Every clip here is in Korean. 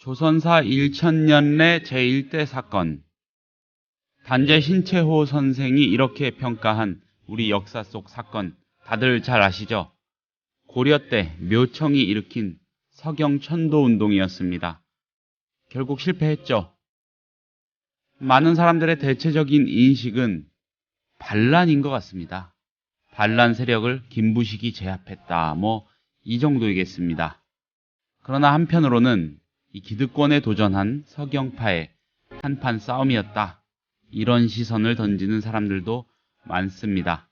조선사 1000년내 제1대 사건. 단재 신채호 선생이 이렇게 평가한 우리 역사 속 사건 다들 잘 아시죠? 고려 때 묘청이 일으킨 서경천도운동이었습니다. 결국 실패했죠. 많은 사람들의 대체적인 인식은 반란인 것 같습니다. 반란 세력을 김부식이 제압했다. 이 정도이겠습니다. 그러나 한편으로는 이 기득권에 도전한 서경파의 한판 싸움이었다. 이런 시선을 던지는 사람들도 많습니다.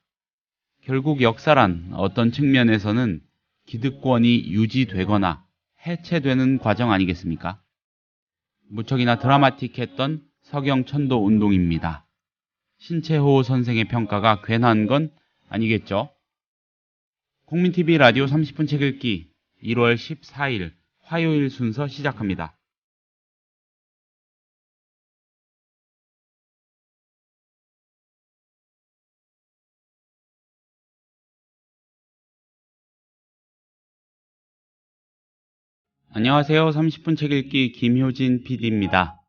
결국 역사란 어떤 측면에서는 기득권이 유지되거나 해체되는 과정 아니겠습니까? 무척이나 드라마틱했던 서경천도 운동입니다. 신채호 선생의 평가가 괜한 건 아니겠죠? 국민TV 라디오 30분 책 읽기 1월 14일 화요일 순서 시작합니다. 안녕하세요. 30분 책 읽기 김효진 PD입니다.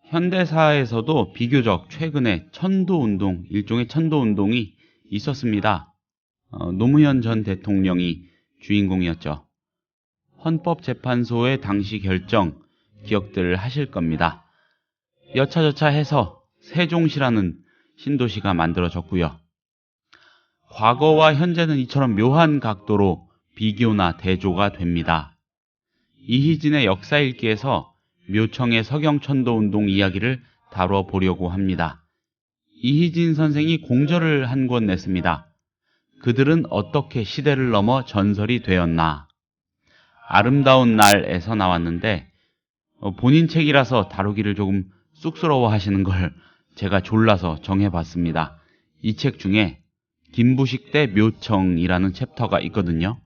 현대사에서도 비교적 최근에 천도운동, 일종의 천도운동이 있었습니다. 노무현 전 대통령이 주인공이었죠. 헌법재판소의 당시 결정 기억들 하실 겁니다. 여차저차 해서 세종시라는 신도시가 만들어졌고요. 과거와 현재는 이처럼 묘한 각도로 비교나 대조가 됩니다. 이희진의 역사일기에서 묘청의 서경천도운동 이야기를 다뤄보려고 합니다. 이희진 선생이 공저를 한 권 냈습니다. 그들은 어떻게 시대를 넘어 전설이 되었나. 아름다운 날에서 나왔는데 본인 책이라서 다루기를 조금 쑥스러워 하시는 걸 제가 졸라서 정해봤습니다. 이 책 중에 김부식 대 묘청이라는 챕터가 있거든요.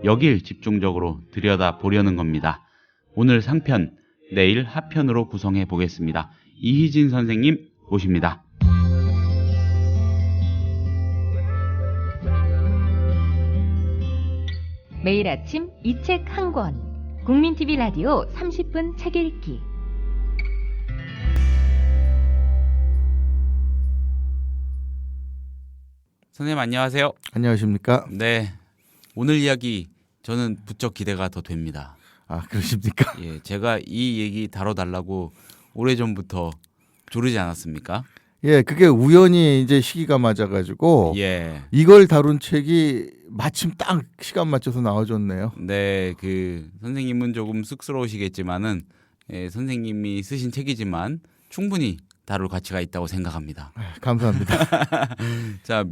여길 집중적으로 들여다보려는 겁니다. 오늘 상편, 내일 하편으로 구성해 보겠습니다. 이희진 선생님 모십니다. 매일 아침 이 책 한 권. 국민TV 라디오 30분 책 읽기. 선생님 안녕하세요. 안녕하십니까? 네, 오늘 이야기 저는 부쩍 기대가 더 됩니다. 아, 그러십니까? 예, 제가 이 얘기 다뤄달라고 오래전부터 조르지 않았습니까? 예, 그게 우연히 이제 시기가 맞아가지고 예. 이걸 다룬 책이 마침 딱 시간 맞춰서 나와줬네요. 네, 선생님은 조금 쑥스러우시겠지만은 선생님이 쓰신 책이지만 충분히 다룰 가치가 있다고 생각합니다. 감사합니다. 자,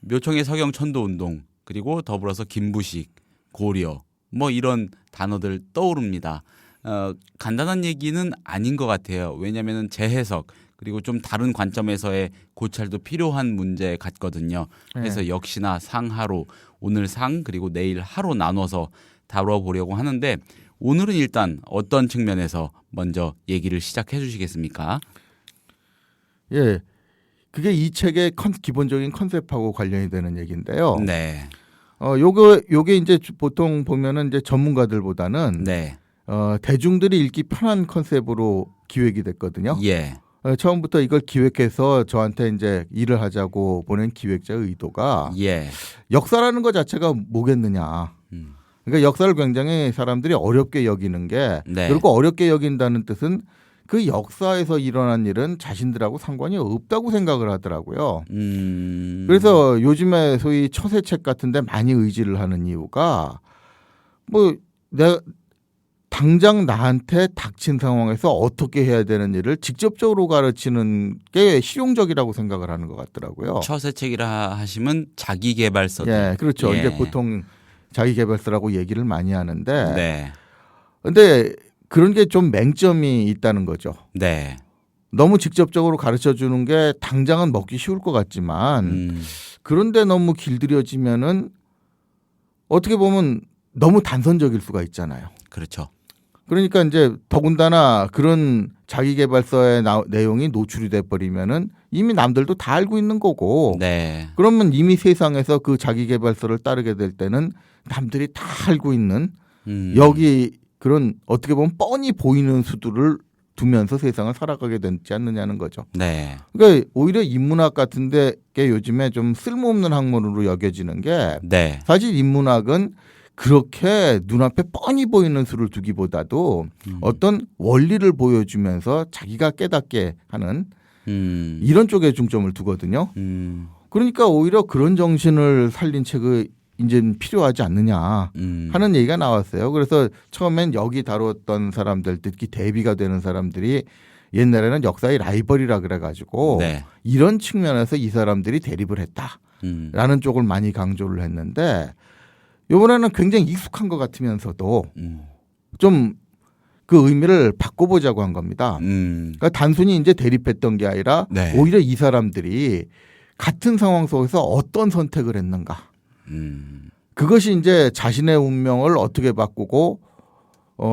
묘청의 서경천도운동, 그리고 더불어서 김부식, 고려, 이런 단어들 떠오릅니다. 간단한 얘기는 아닌 것 같아요. 왜냐하면 재해석 그리고 좀 다른 관점에서의 고찰도 필요한 문제 같거든요. 그래서 역시나 상하로, 오늘 상 그리고 내일 하로 나눠서 다뤄보려고 하는데 오늘은 일단 어떤 측면에서 먼저 얘기를 시작해 주시겠습니까? 예, 그게 이 책의 기본적인 컨셉하고 관련이 되는 얘기인데요. 네. 요게 이제 보통 보면은 이제 전문가들보다는 네. 대중들이 읽기 편한 컨셉으로 기획이 됐거든요. 예. 처음부터 이걸 기획해서 저한테 이제 일을 하자고 보낸 기획자의 의도가 예. 역사라는 것 자체가 뭐겠느냐. 그러니까 역사를 굉장히 사람들이 어렵게 여기는 게, 네. 그리고 어렵게 여긴다는 뜻은 그 역사에서 일어난 일은 자신들하고 상관이 없다고 생각을 하더라고요. 그래서 요즘에 소위 처세책 같은데 많이 의지를 하는 이유가 내가 당장 나한테 닥친 상황에서 어떻게 해야 되는 일을 직접적으로 가르치는 게 실용적이라고 생각을 하는 것 같더라고요. 처세책이라 하시면 자기계발서. 예, 그렇죠. 예. 이제 보통 자기계발서라고 얘기를 많이 하는데, 네. 근데 그런 게 좀 맹점이 있다는 거죠. 네. 너무 직접적으로 가르쳐 주는 게 당장은 먹기 쉬울 것 같지만, 그런데 너무 길들여지면은 어떻게 보면 너무 단선적일 수가 있잖아요. 그렇죠. 그러니까 이제 더군다나 그런 자기계발서의 내용이 노출이 돼 버리면은 이미 남들도 다 알고 있는 거고, 네. 그러면 이미 세상에서 그 자기계발서를 따르게 될 때는 남들이 다 알고 있는 여기 그런 어떻게 보면 뻔히 보이는 수들을 두면서 세상을 살아가게 되지 않느냐는 거죠. 네. 그러니까 오히려 인문학 같은 데 요즘에 좀 쓸모없는 학문으로 여겨지는 게 네. 사실 인문학은 그렇게 눈앞에 뻔히 보이는 수를 두기보다도 어떤 원리를 보여주면서 자기가 깨닫게 하는 이런 쪽에 중점을 두거든요. 그러니까 오히려 그런 정신을 살린 책이 이제는 필요하지 않느냐 하는 얘기가 나왔어요. 그래서 처음엔 여기 다뤘던 사람들, 특히 대비가 되는 사람들이 옛날에는 역사의 라이벌이라 그래가지고 네. 이런 측면에서 이 사람들이 대립을 했다라는 쪽을 많이 강조를 했는데 이번에는 굉장히 익숙한 것 같으면서도 좀 그 의미를 바꿔보자고 한 겁니다. 그러니까 단순히 이제 대립했던 게 아니라 네. 오히려 이 사람들이 같은 상황 속에서 어떤 선택을 했는가. 그것이 이제 자신의 운명을 어떻게 바꾸고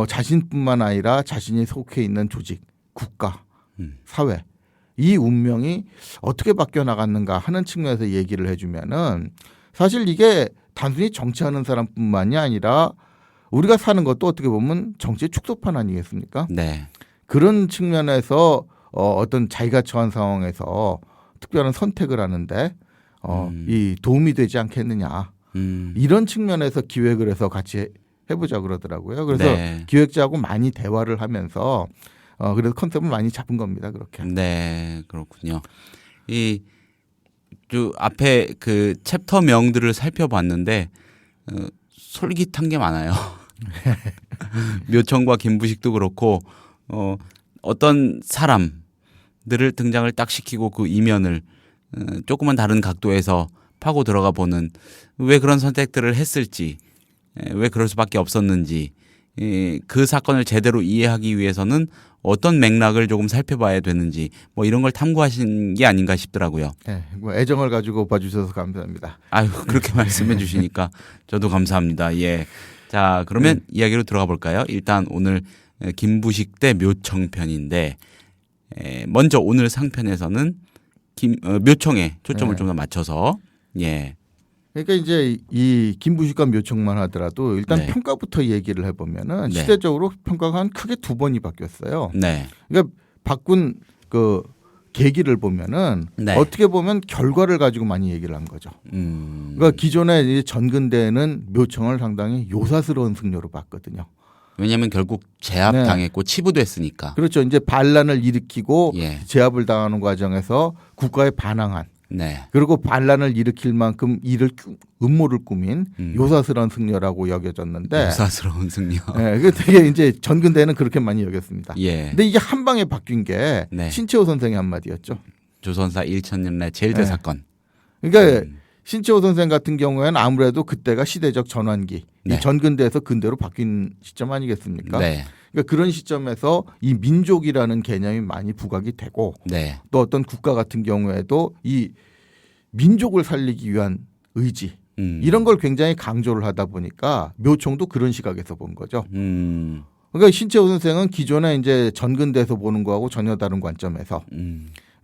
자신뿐만 아니라 자신이 속해 있는 조직, 국가, 사회 이 운명이 어떻게 바뀌어 나갔는가 하는 측면에서 얘기를 해주면은 사실 이게 단순히 정치하는 사람뿐만이 아니라 우리가 사는 것도 어떻게 보면 정치의 축소판 아니겠습니까? 네. 그런 측면에서 어떤 자기가 처한 상황에서 특별한 선택을 하는데 이 도움이 되지 않겠느냐 이런 측면에서 기획을 해서 같이 해보자 그러더라고요. 그래서 네. 기획자하고 많이 대화를 하면서 그래서 컨셉을 많이 잡은 겁니다. 그렇게. 네, 그렇군요. 이 앞에 그 챕터명들을 살펴봤는데 솔깃한 게 많아요. 묘청과 김부식도 그렇고 어떤 사람들을 등장을 딱 시키고 그 이면을 조금만 다른 각도에서 파고 들어가 보는 왜 그런 선택들을 했을지, 왜 그럴 수밖에 없었는지, 그 사건을 제대로 이해하기 위해서는 어떤 맥락을 조금 살펴봐야 되는지 뭐 이런 걸 탐구하신 게 아닌가 싶더라고요. 네, 뭐 애정을 가지고 봐주셔서 감사합니다. 아유, 그렇게 말씀해 주시니까 저도 감사합니다. 예. 자, 그러면 이야기로 들어가 볼까요? 일단 오늘 김부식 대 묘청 편인데 먼저 오늘 상편에서는 묘청에 초점을 좀 더 맞춰서 예. 그러니까 이제 이 김부식과 묘청만 하더라도 일단 네. 평가부터 얘기를 해보면은 네. 시대적으로 평가가 한 크게 두 번이 바뀌었어요. 네. 그러니까 바꾼 그 계기를 보면은 네. 어떻게 보면 결과를 가지고 많이 얘기를 한 거죠. 그러니까 기존에 이제 전근대에는 묘청을 상당히 요사스러운 승려로 봤거든요. 왜냐하면 결국 제압당했고 치부도 했으니까. 그렇죠. 이제 반란을 일으키고 예. 제압을 당하는 과정에서 국가에 반항한 네. 그리고 반란을 일으킬 만큼 음모를 꾸민 요사스러운 승려라고 여겨졌는데 요사스러운 승려. 네, 그 되게 이제 전근대는 그렇게 많이 여겼습니다. 예. 근데 이게 한 방에 바뀐 게 네. 신채호 선생의 한마디였죠. 조선사 1000년의 제일 네. 대사건. 그러니까 신채호 선생 같은 경우에는 아무래도 그때가 시대적 전환기, 네. 이 전근대에서 근대로 바뀐 시점 아니겠습니까? 네. 그러니까 그런 시점에서 이 민족이라는 개념이 많이 부각이 되고 네. 또 어떤 국가 같은 경우에도 이 민족을 살리기 위한 의지 이런 걸 굉장히 강조를 하다 보니까 묘청도 그런 시각에서 본 거죠. 그러니까 신채호 선생은 기존에 이제 전근대에서 보는 거하고 전혀 다른 관점에서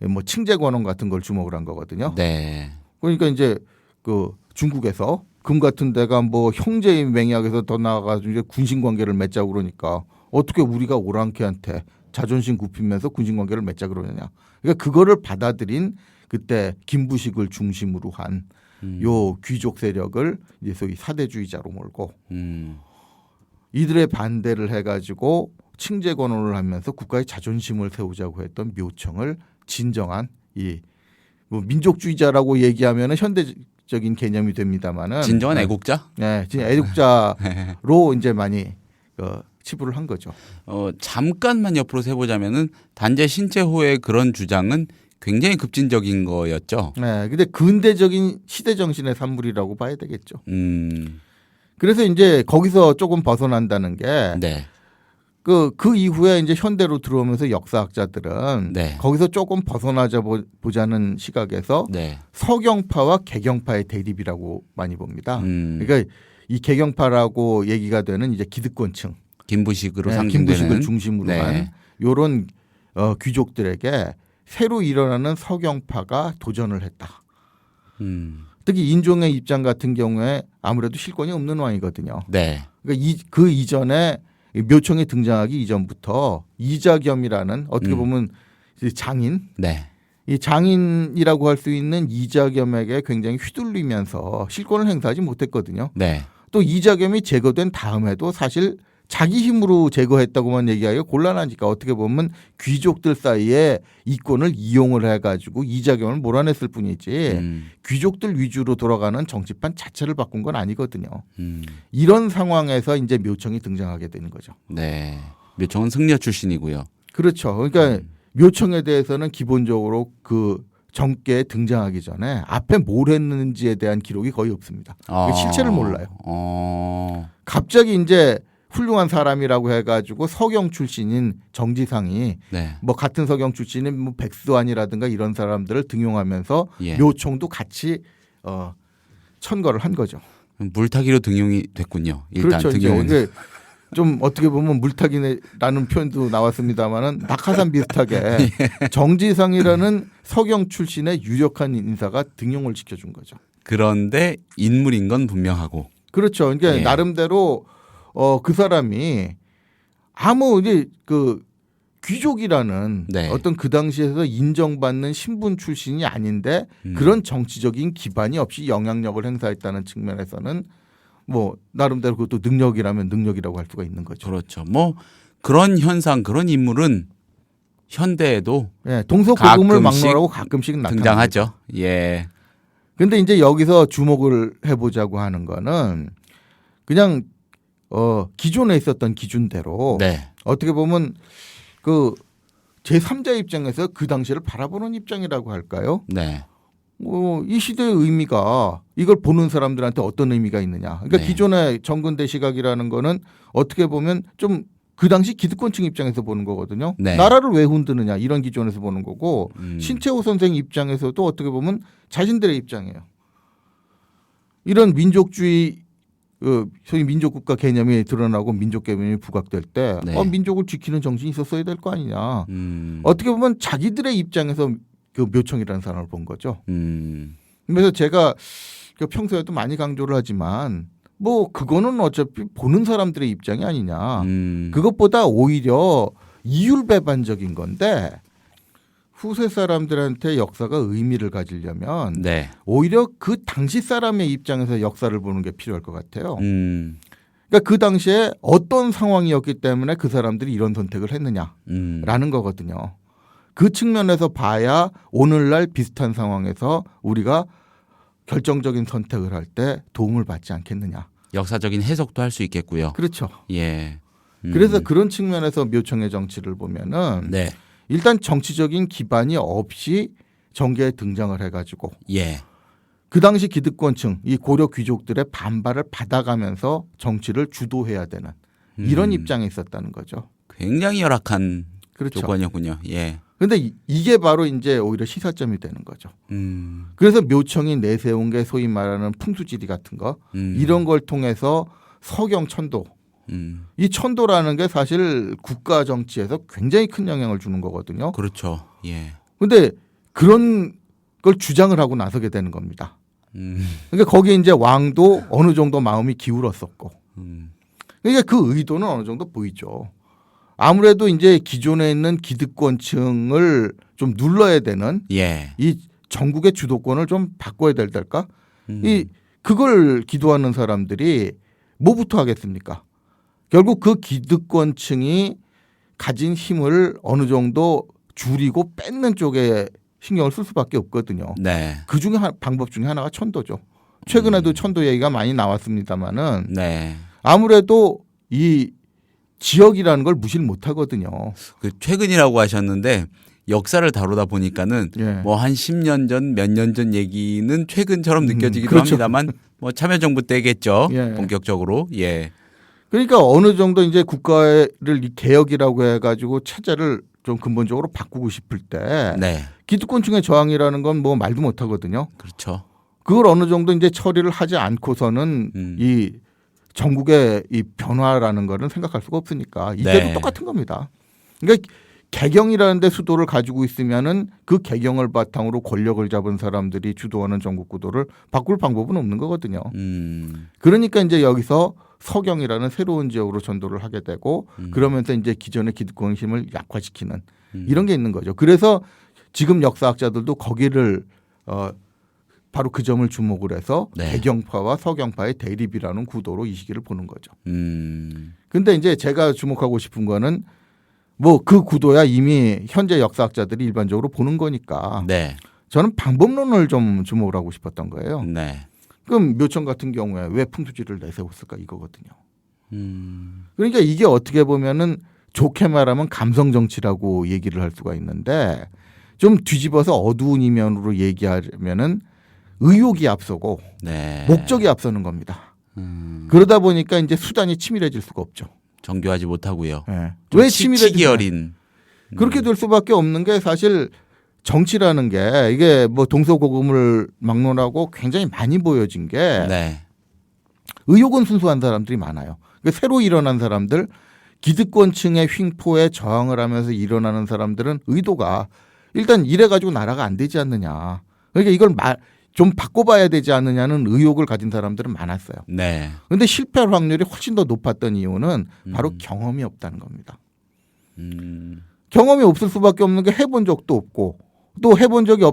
뭐 칭제관원 같은 걸 주목을 한 거거든요. 네. 그러니까 이제 그 중국에서 금 같은 데가 뭐 형제의 맹약에서 더 나아가서 이제 군신 관계를 맺자고 그러니까 어떻게 우리가 오랑캐한테 자존심 굽히면서 군신 관계를 맺자 그러느냐. 그러니까 그거를 받아들인 그때 김부식을 중심으로 한 요 귀족 세력을 이제 소위 사대주의자로 몰고 이들의 반대를 해가지고 칭제권원을 하면서 국가의 자존심을 세우자고 했던 묘청을 진정한 이 뭐 민족주의자라고 얘기하면은 현대적인 개념이 됩니다만은 진정한 애국자? 네, 진짜 애국자로 이제 많이 치부를 한 거죠. 잠깐만 옆으로 세보자면은 단재 신채호의 그런 주장은 굉장히 급진적인 거였죠. 네, 근데 근대적인 시대 정신의 산물이라고 봐야 되겠죠. 음. 그래서 이제 거기서 조금 벗어난다는 게 네. 그 이후에 이제 현대로 들어오면서 역사학자들은 네. 거기서 조금 벗어나자 보자는 시각에서 네. 서경파와 개경파의 대립이라고 많이 봅니다. 그러니까 이 개경파라고 얘기가 되는 이제 기득권층, 김부식으로 네, 상징되는 김부식을 중심으로 네. 한 이런 귀족들에게 새로 일어나는 서경파가 도전을 했다. 특히 인종의 입장 같은 경우에 아무래도 실권이 없는 왕이거든요. 네. 그러니까 그 이전에 이 묘청이 등장하기 이전부터 이자겸이라는 어떻게 보면 장인, 네. 이 장인이라고 할 수 있는 이자겸에게 굉장히 휘둘리면서 실권을 행사하지 못했거든요. 네. 또 이자겸이 제거된 다음에도 사실 자기 힘으로 제거했다고만 얘기하기가 곤란하니까 어떻게 보면 귀족들 사이에 이권을 이용을 해가지고 이자겸을 몰아냈을 뿐이지 귀족들 위주로 돌아가는 정치판 자체를 바꾼 건 아니거든요. 이런 상황에서 이제 묘청이 등장하게 되는 거죠. 네. 묘청은 승려 출신이고요. 그렇죠. 그러니까 묘청에 대해서는 기본적으로 그 정계에 등장하기 전에 앞에 뭘 했는지에 대한 기록이 거의 없습니다. 실체를 몰라요. 갑자기 이제 훌륭한 사람이라고 해가지고 서경 출신인 정지상이 네. 뭐 같은 서경 출신인 뭐 백수환이라든가 이런 사람들을 등용하면서 예. 묘청도 같이 천거를 한 거죠. 물타기로 등용이 됐군요. 일단 그렇죠. 등용은. 이제 좀 어떻게 보면 물타기라는 표현도 나왔습니다만은 낙하산 비슷하게 정지상이라는 서경 출신의 유력한 인사가 등용을 시켜준 거죠. 그런데 인물인 건 분명하고. 그렇죠. 그러니까 예. 나름대로 그 사람이 아무 이제 그 귀족이라는 네. 어떤 그 당시에서 인정받는 신분 출신이 아닌데 그런 정치적인 기반이 없이 영향력을 행사했다는 측면에서는 뭐 나름대로 그것도 능력이라면 능력이라고 할 수가 있는 거죠. 그렇죠. 뭐 그런 현상, 그런 인물은 현대에도 예, 동서고금을 가끔씩 막론하고 가끔씩 나타나죠. 등장하죠. 예. 근데 이제 여기서 주목을 해보자고 하는 거는 그냥 기존에 있었던 기준대로 네. 어떻게 보면 그 제3자 입장에서 그 당시를 바라보는 입장이라고 할까요? 네. 이 시대의 의미가 이걸 보는 사람들한테 어떤 의미가 있느냐. 그러니까 네. 기존의 정근대 시각이라는 거는 어떻게 보면 좀 그 당시 기득권층 입장에서 보는 거거든요. 네. 나라를 왜 흔드느냐 이런 기준에서 보는 거고 신채호 선생 입장에서도 어떻게 보면 자신들의 입장이에요. 이런 민족주의 소위 민족국가 개념이 드러나고 민족 개념이 부각될 때 네. 민족을 지키는 정신이 있었어야 될 거 아니냐. 어떻게 보면 자기들의 입장에서 그 묘청이라는 사람을 본 거죠. 그래서 제가 평소에도 많이 강조를 하지만 뭐 그거는 어차피 보는 사람들의 입장이 아니냐. 그것보다 오히려 이율배반적인 건데 후세 사람들한테 역사가 의미를 가지려면 네. 오히려 그 당시 사람의 입장에서 역사를 보는 게 필요할 것 같아요. 그러니까 그 당시에 어떤 상황이었기 때문에 그 사람들이 이런 선택을 했느냐라는 거거든요. 그 측면에서 봐야 오늘날 비슷한 상황에서 우리가 결정적인 선택을 할 때 도움을 받지 않겠느냐. 역사적인 해석도 할 수 있겠고요. 그렇죠. 예. 그래서 그런 측면에서 묘청의 정치를 보면은 네. 일단 정치적인 기반이 없이 정계에 등장을 해가지고 예. 그 당시 기득권층, 이 고려 귀족들의 반발을 받아가면서 정치를 주도해야 되는 이런 입장에 있었다는 거죠. 굉장히 열악한 그렇죠. 조건이었군요. 예. 그런데 이게 바로 이제 오히려 시사점이 되는 거죠. 그래서 묘청이 내세운 게 소위 말하는 풍수지리 같은 거 이런 걸 통해서 서경 천도 이 천도라는 게 사실 국가 정치에서 굉장히 큰 영향을 주는 거거든요. 그렇죠. 예. 그런데 그런 걸 주장을 하고 나서게 되는 겁니다. 그러니까 거기에 이제 왕도 어느 정도 마음이 기울었었고 그러니까 그 의도는 어느 정도 보이죠. 아무래도 이제 기존에 있는 기득권층을 좀 눌러야 되는 예. 이 전국의 주도권을 좀 바꿔야 될까? 그걸 기도하는 사람들이 뭐부터 하겠습니까? 결국 그 기득권층이 가진 힘을 어느 정도 줄이고 뺏는 쪽에 신경을 쓸 수밖에 없거든요. 네. 그 중에 방법 중에 하나가 천도죠. 최근에도 천도 얘기가 많이 나왔습니다만은 네. 아무래도 이 지역이라는 걸 무시를 못 하거든요. 그 최근이라고 하셨는데 역사를 다루다 보니까는 예. 뭐 한 10년 전, 몇 년 전 얘기는 최근처럼 느껴지기도 그렇죠. 합니다만 뭐 참여정부 때겠죠. 예. 본격적으로. 예. 그러니까 어느 정도 이제 국가를 이 개혁이라고 해가지고 체제를 좀 근본적으로 바꾸고 싶을 때 네. 기득권층의 저항이라는 건 뭐 말도 못 하거든요. 그렇죠. 그걸 어느 정도 이제 처리를 하지 않고서는 이 전국의 이 변화라는 거는 생각할 수가 없으니까 이때도 네. 똑같은 겁니다. 그러니까 개경이라는 데 수도를 가지고 있으면은 그 개경을 바탕으로 권력을 잡은 사람들이 주도하는 전국 구도를 바꿀 방법은 없는 거거든요. 그러니까 이제 여기서 서경이라는 새로운 지역으로 전도를 하게 되고 그러면서 이제 기존의 기득권 힘을 약화시키는 이런 게 있는 거죠. 그래서 지금 역사학자들도 거기를 바로 그 점을 주목을 해서 네. 개경파와 서경파의 대립이라는 구도로 이 시기를 보는 거죠. 근데 이제 제가 주목하고 싶은 거는 뭐 그 구도야 이미 현재 역사학자들이 일반적으로 보는 거니까 네. 저는 방법론을 좀 주목을 하고 싶었던 거예요. 네. 그럼 묘청 같은 경우에 왜 풍수지를 내세웠을까 이거거든요. 그러니까 이게 어떻게 보면은 좋게 말하면 감성 정치라고 얘기를 할 수가 있는데 좀 뒤집어서 어두운 이면으로 얘기하면은 의욕이 앞서고 네. 목적이 앞서는 겁니다. 그러다 보니까 이제 수단이 치밀해질 수가 없죠. 정교하지 못하고요. 네. 좀 왜 치밀해지냐? 치기 어린. 그렇게 될 수밖에 없는 게 사실 정치라는 게 이게 뭐 동서고금을 막론하고 굉장히 많이 보여진 게 네. 의욕은 순수한 사람들이 많아요. 그러니까 새로 일어난 사람들, 기득권층의 횡포에 저항을 하면서 일어나는 사람들은 의도가 일단 이래 가지고 나라가 안 되지 않느냐. 그러니까 이걸 좀 바꿔봐야 되지 않느냐는 의욕을 가진 사람들은 많았어요. 네. 그런데 실패할 확률이 훨씬 더 높았던 이유는 바로 경험이 없다는 겁니다. 경험이 없을 수밖에 없는 게 해본 적도 없고 또 해본 적이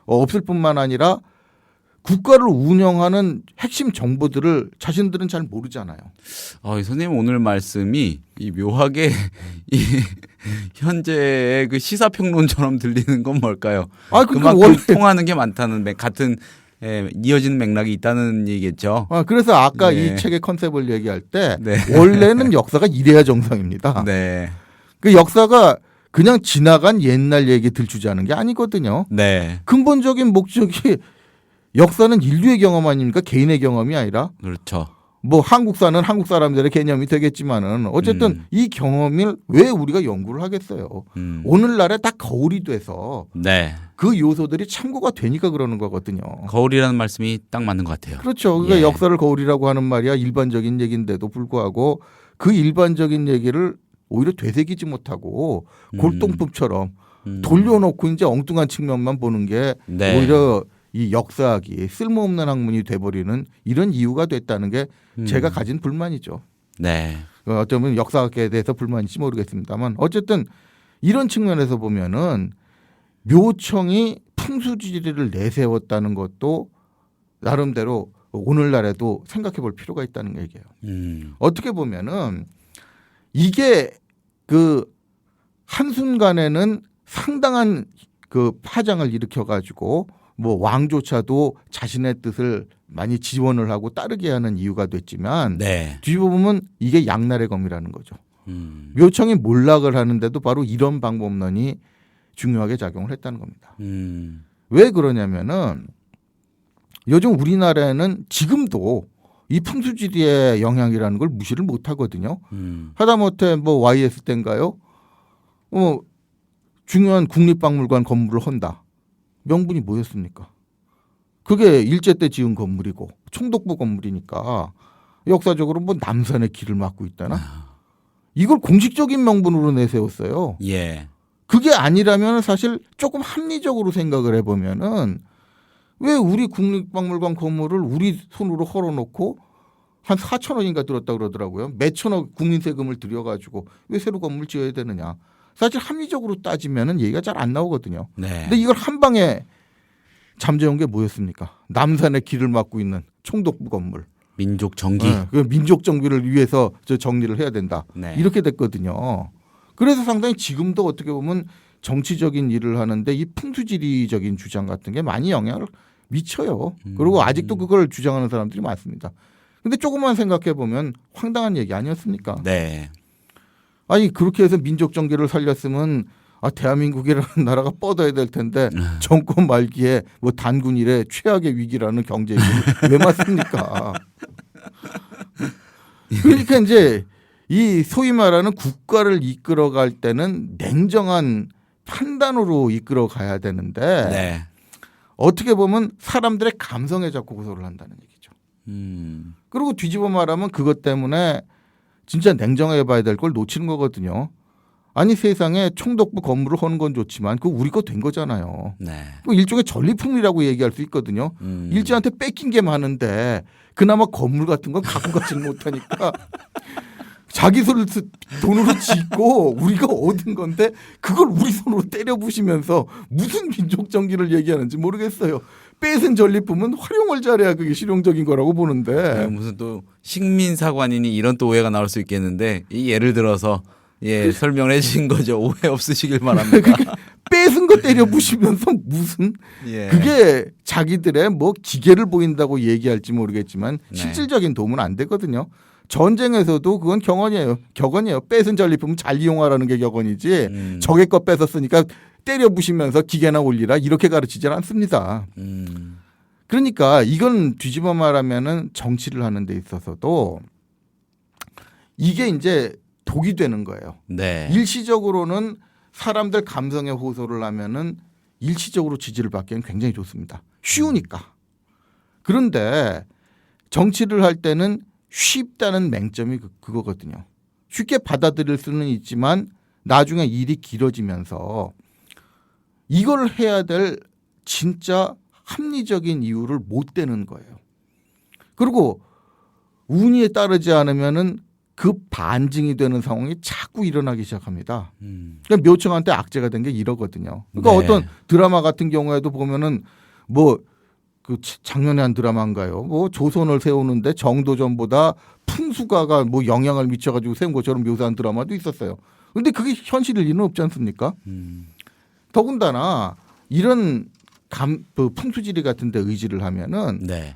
없을 뿐만 아니라 국가를 운영하는 핵심 정보들을 자신들은 잘 모르잖아요. 선생님 오늘 말씀이 이 묘하게 이 현재의 그 시사평론처럼 들리는 건 뭘까요? 그만큼 원래 통하는 게 많다는 같은 이어지는 맥락이 있다는 얘기겠죠. 그래서 아까 네. 이 책의 컨셉을 얘기할 때 네. 원래는 역사가 이래야 정상입니다. 네. 그 역사가 그냥 지나간 옛날 얘기 들추자는 게 아니거든요. 네. 근본적인 목적이 역사는 인류의 경험 아닙니까? 개인의 경험이 아니라 그렇죠. 뭐 한국사는 한국 사람들의 개념이 되겠지만은 어쨌든 이 경험을 왜 우리가 연구를 하겠어요. 오늘날에 딱 거울이 돼서 네. 그 요소들이 참고가 되니까 그러는 거거든요. 거울이라는 말씀이 딱 맞는 것 같아요. 그렇죠. 그러니까 예. 역사를 거울이라고 하는 말이야 일반적인 얘기인데도 불구하고 그 일반적인 얘기를 오히려 되새기지 못하고 골동품처럼 돌려놓고 이제 엉뚱한 측면만 보는 게 네. 오히려 이 역사학이 쓸모없는 학문이 돼버리는 이런 이유가 됐다는 게 제가 가진 불만이죠. 네. 어쩌면 역사학에 대해서 불만인지 모르겠습니다만 어쨌든 이런 측면에서 보면은 묘청이 풍수지리를 내세웠다는 것도 나름대로 오늘날에도 생각해 볼 필요가 있다는 얘기예요. 어떻게 보면은 이게 그 한순간에는 상당한 그 파장을 일으켜 가지고 뭐 왕조차도 자신의 뜻을 많이 지원을 하고 따르게 하는 이유가 됐지만 네. 뒤집어 보면 이게 양날의 검이라는 거죠. 묘청이 몰락을 하는데도 바로 이런 방법론이 중요하게 작용을 했다는 겁니다. 왜 그러냐면은 요즘 우리나라에는 지금도 이 풍수지리의 영향이라는 걸 무시를 못 하거든요. 하다못해 뭐 YS 때인가요? 중요한 국립박물관 건물을 헌다. 명분이 뭐였습니까? 그게 일제 때 지은 건물이고 총독부 건물이니까 역사적으로 뭐 남산의 길을 막고 있다나? 이걸 공식적인 명분으로 내세웠어요. 예. 그게 아니라면 사실 조금 합리적으로 생각을 해보면은 왜 우리 국립박물관 건물을 우리 손으로 헐어놓고 한 4천억인가 들었다 그러더라고요. 몇천억 국민 세금을 들여가지고 왜 새로 건물 지어야 되느냐. 사실 합리적으로 따지면은 얘기가 잘 안 나오거든요. 네. 근데 이걸 한 방에 잠재운 게 뭐였습니까? 남산의 길을 막고 있는 총독부 건물. 민족 정기. 그 민족 정기를 위해서 정리를 해야 된다. 네. 이렇게 됐거든요. 그래서 상당히 지금도 어떻게 보면 정치적인 일을 하는데 이 풍수지리적인 주장 같은 게 많이 영향을 미쳐요. 그리고 아직도 그걸 주장하는 사람들이 많습니다. 근데 조금만 생각해 보면 황당한 얘기 아니었습니까? 네. 아니 그렇게 해서 민족 정기를 살렸으면 대한민국이라는 나라가 뻗어야 될 텐데 정권 말기에 뭐 단군 이래 최악의 위기라는 경제 위기를 왜 맞습니까? 그러니까 이제 이 소위 말하는 국가를 이끌어갈 때는 냉정한 판단으로 이끌어가야 되는데 네. 어떻게 보면 사람들의 감성에 자꾸 고소를 한다는 얘기죠. 그리고 뒤집어 말하면 그것 때문에 진짜 냉정하게 봐야 될 걸 놓치는 거거든요. 아니 세상에 총독부 건물을 하는 건 좋지만 그거 우리 거 된 거잖아요. 네. 그 일종의 전리품이라고 얘기할 수 있거든요. 일제한테 뺏긴 게 많은데 그나마 건물 같은 건 갖고 가지 못하니까 자기 돈으로 짓고 우리가 얻은 건데 그걸 우리 손으로 때려 부시면서 무슨 민족 정기를 얘기하는지 모르겠어요. 뺏은 전리품은 활용을 잘해야 그게 실용적인 거라고 보는데 무슨 또 식민사관이니 이런 또 오해가 나올 수 있겠는데 이 예를 들어서 설명을 해주신 거죠. 오해 없으시길 바랍니다. 뺏은 거 때려 부시면서 무슨 예. 그게 자기들의 뭐 기계를 보인다고 얘기할지 모르겠지만 네. 실질적인 도움은 안 되거든요. 전쟁에서도 그건 격언이에요. 뺏은 전리품은 잘 이용하라는 게 격언이지 적의 거 뺏었으니까 때려 부시면서 기계나 올리라 이렇게 가르치질 않습니다. 그러니까 이건 뒤집어 말하면은 정치를 하는 데 있어서도 이게 이제 독이 되는 거예요. 네. 일시적으로는 사람들 감성에 호소를 하면은 일시적으로 지지를 받기엔 굉장히 좋습니다. 쉬우니까. 그런데 정치를 할 때는 쉽다는 맹점이 그거거든요. 쉽게 받아들일 수는 있지만 나중에 일이 길어지면서 이걸 해야 될 진짜 합리적인 이유를 못 대는 거예요. 그리고 운이 따르지 않으면은 그 반증이 되는 상황이 자꾸 일어나기 시작합니다. 그러니까 묘청한테 악재가 된 게 이러거든요. 그러니까 네. 어떤 드라마 같은 경우에도 보면은 뭐 그 작년에 한 드라마인가요? 뭐 조선을 세우는데 정도전보다 풍수가가 뭐 영향을 미쳐가지고 세운 것처럼 묘사한 드라마도 있었어요. 그런데 그게 현실일 리는 없지 않습니까? 더군다나 이런 풍수지리 같은데 의지를 하면은 네.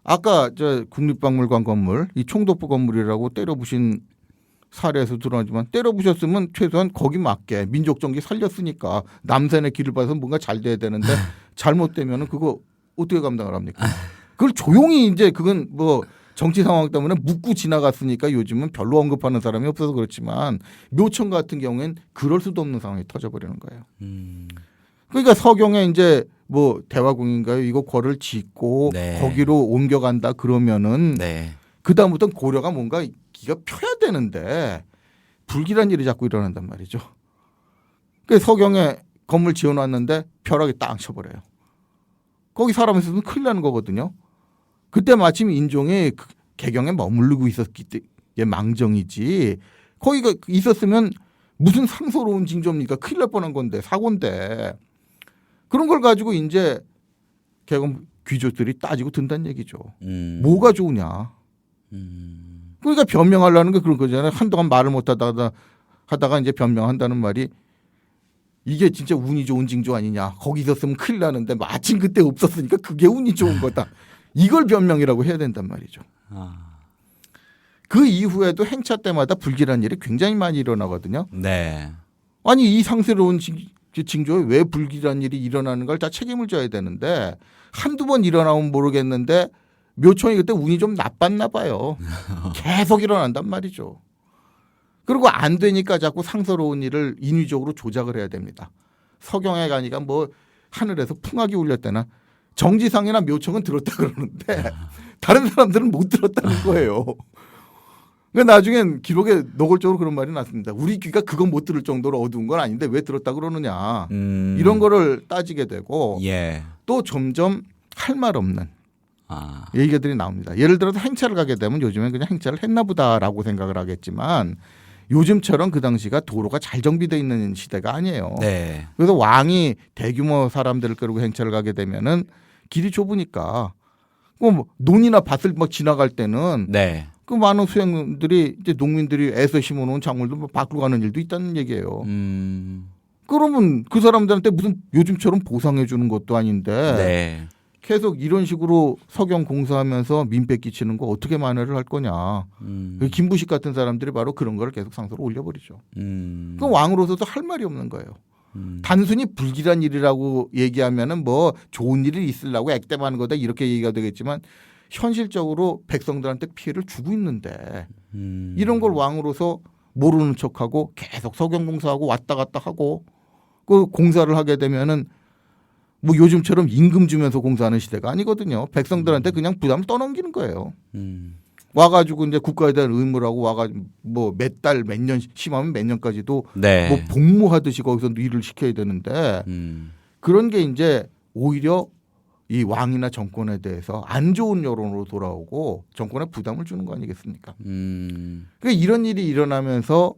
아까 저 국립박물관 건물 이 총독부 건물이라고 때려부신 사례에서 드러나지만 때려부셨으면 최소한 거기 맞게 민족정기 살렸으니까 남산의 길을 봐서 뭔가 잘 돼야 되는데 잘못되면은 그거 어떻게 감당을 합니까? 그걸 조용히 이제 그건 뭐 정치 상황 때문에 묻고 지나갔으니까 요즘은 별로 언급하는 사람이 없어서 그렇지만 묘청 같은 경우엔 그럴 수도 없는 상황이 터져버리는 거예요. 그러니까 서경에 이제 뭐 대화궁인가요? 이거 궐을 짓고 네. 거기로 옮겨간다 그러면은 네. 그다음부터는 고려가 뭔가 기가 펴야 되는데 불길한 일이 자꾸 일어난단 말이죠. 그 서경에 건물 지어놨는데 벼락이 딱 쳐버려요. 거기 사람 있으면 큰일 나는 거거든요. 그때 마침 인종이 개경에 머무르고 있었기 때문에 망정이지 거기가 있었으면 무슨 상서로운 징조입니까? 큰일 날 뻔한 건데 사고인데 그런 걸 가지고 이제 개경 귀족들이 따지고 든다는 얘기죠. 뭐가 좋으냐. 그러니까 변명하려는 게 그런 거잖아요. 한동안 말을 못 하다가 이제 변명한다는 말이 이게 진짜 운이 좋은 징조 아니냐. 거기 있었으면 큰일 나는데 마침 그때 없었으니까 그게 운이 좋은 거다. 이걸 변명이라고 해야 된단 말이죠. 그 이후에도 행차 때마다 불길한 일이 굉장히 많이 일어나거든요. 네. 아니 이 상스러운 징조에 왜 불길한 일이 일어나는 걸 다 책임을 져야 되는데 한두 번 일어나면 모르겠는데 묘청이 그때 운이 좀 나빴나 봐요. 계속 일어난단 말이죠. 그리고 안 되니까 자꾸 상서로운 일을 인위적으로 조작을 해야 됩니다. 서경에 가니까 뭐 하늘에서 풍악이 울렸다나 정지상이나 묘청은 들었다 그러는데 다른 사람들은 못 들었다는 거예요. 그러니까 나중엔 기록에 노골적으로 그런 말이 났습니다. 우리 귀가 그건 못 들을 정도로 어두운 건 아닌데 왜 들었다 그러느냐. 이런 거를 따지게 되고 예. 또 점점 할 말 없는 아. 얘기들이 나옵니다. 예를 들어서 행차를 가게 되면 요즘엔 그냥 행차를 했나 보다라고 생각을 하겠지만 요즘처럼 그 당시가 도로가 잘 정비되어 있는 시대가 아니에요. 네. 그래서 왕이 대규모 사람들을 끌고 행차를 가게 되면은 길이 좁으니까 뭐 논이나 밭을 막 지나갈 때는 네. 그 많은 수행들이 이제 농민들이 애써 심어놓은 작물도 뭐 밖으로 가는 일도 있다는 얘기예요. 그러면 그 사람들한테 무슨 요즘처럼 보상해 주는 것도 아닌데 네. 계속 이런 식으로 석영 공사하면서 민폐 끼치는 거 어떻게 만회를 할 거냐. 김부식 같은 사람들이 바로 그런 거를 계속 상소로 올려버리죠. 그 왕으로서도 할 말이 없는 거예요. 단순히 불길한 일이라고 얘기하면은 뭐 좋은 일이 있으려고 액땜하는 거다 이렇게 얘기가 되겠지만 현실적으로 백성들한테 피해를 주고 있는데 이런 걸 왕으로서 모르는 척하고 계속 석영 공사하고 왔다 갔다 하고 그 공사를 하게 되면은 뭐 요즘처럼 임금 주면서 공사하는 시대가 아니거든요. 백성들한테 그냥 부담을 떠넘기는 거예요. 와가지고 이제 국가에 대한 의무라고 와가지고 뭐 몇 달, 몇 년, 심하면 몇 년까지도 네. 뭐 복무하듯이 거기서 일을 시켜야 되는데 그런 게 이제 오히려 이 왕이나 정권에 대해서 안 좋은 여론으로 돌아오고 정권에 부담을 주는 거 아니겠습니까? 그러니까 이런 일이 일어나면서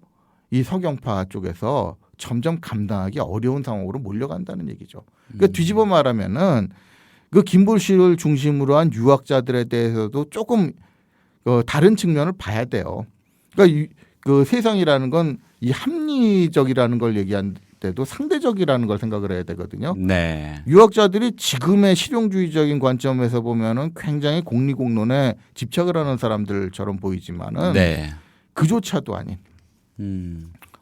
이 서경파 쪽에서 점점 감당하기 어려운 상황으로 몰려간다는 얘기죠. 그러니까 뒤집어 말하면은 그 김부식을 중심으로 한 유학자들에 대해서도 조금 다른 측면을 봐야 돼요. 그러니까 그 세상이라는 건 이 합리적이라는 걸 얘기한 때도 상대적이라는 걸 생각을 해야 되거든요. 네. 유학자들이 지금의 실용주의적인 관점에서 보면은 굉장히 공리공론에 집착을 하는 사람들처럼 보이지만은 네. 그조차도 아닌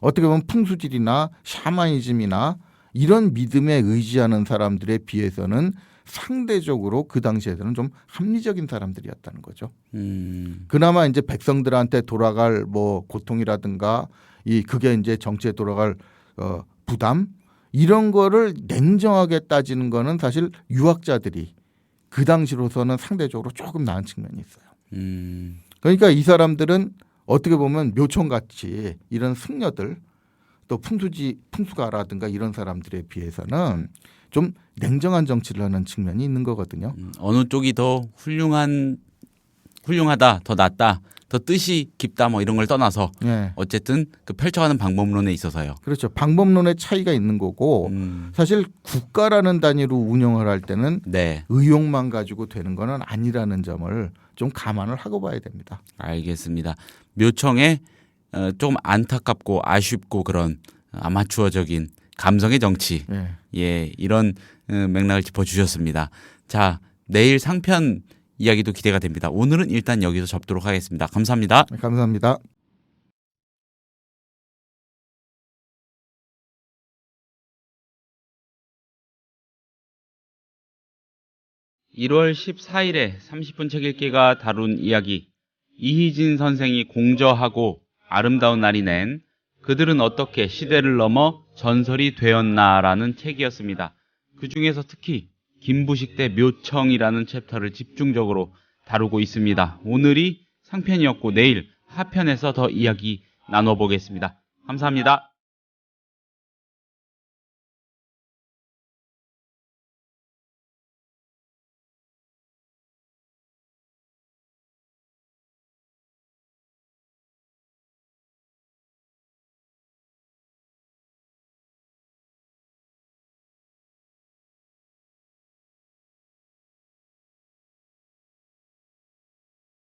어떻게 보면 풍수질이나 샤머니즘이나 이런 믿음에 의지하는 사람들에 비해서는 상대적으로 그 당시에는 좀 합리적인 사람들이었다는 거죠. 그나마 이제 백성들한테 돌아갈 뭐 고통이라든가 그게 이제 정치에 돌아갈 부담 이런 거를 냉정하게 따지는 거는 사실 유학자들이 그 당시로서는 상대적으로 조금 나은 측면이 있어요. 그러니까 이 사람들은 어떻게 보면 묘총같이 이런 승려들 또 풍수가라든가 이런 사람들에 비해서는 좀 냉정한 정치를 하는 측면이 있는 거거든요. 어느 쪽이 더 훌륭하다, 더 낫다, 더 뜻이 깊다 뭐 이런 걸 떠나서 네. 어쨌든 그 펼쳐가는 방법론에 있어서요. 그렇죠. 방법론의 차이가 있는 거고 사실 국가라는 단위로 운영을 할 때는 네. 의욕만 가지고 되는 거는 아니라는 점을 좀 감안을 하고 봐야 됩니다. 알겠습니다. 묘청의 조금 안타깝고 아쉽고 그런 아마추어적인 감성의 정치, 네. 예, 이런 맥락을 짚어주셨습니다. 자, 내일 상편 이야기도 기대가 됩니다. 오늘은 일단 여기서 접도록 하겠습니다. 감사합니다. 네, 감사합니다. (1월 14일에) 30분 책 읽기가 다룬 이야기, 이희진 선생이 공저하고 아름다운 날이 낸 그들은 어떻게 시대를 넘어 전설이 되었나라는 책이었습니다. 그 중에서 특히 김부식 대 묘청이라는 챕터를 집중적으로 다루고 있습니다. 오늘이 상편이었고 내일 하편에서 더 이야기 나눠보겠습니다. 감사합니다.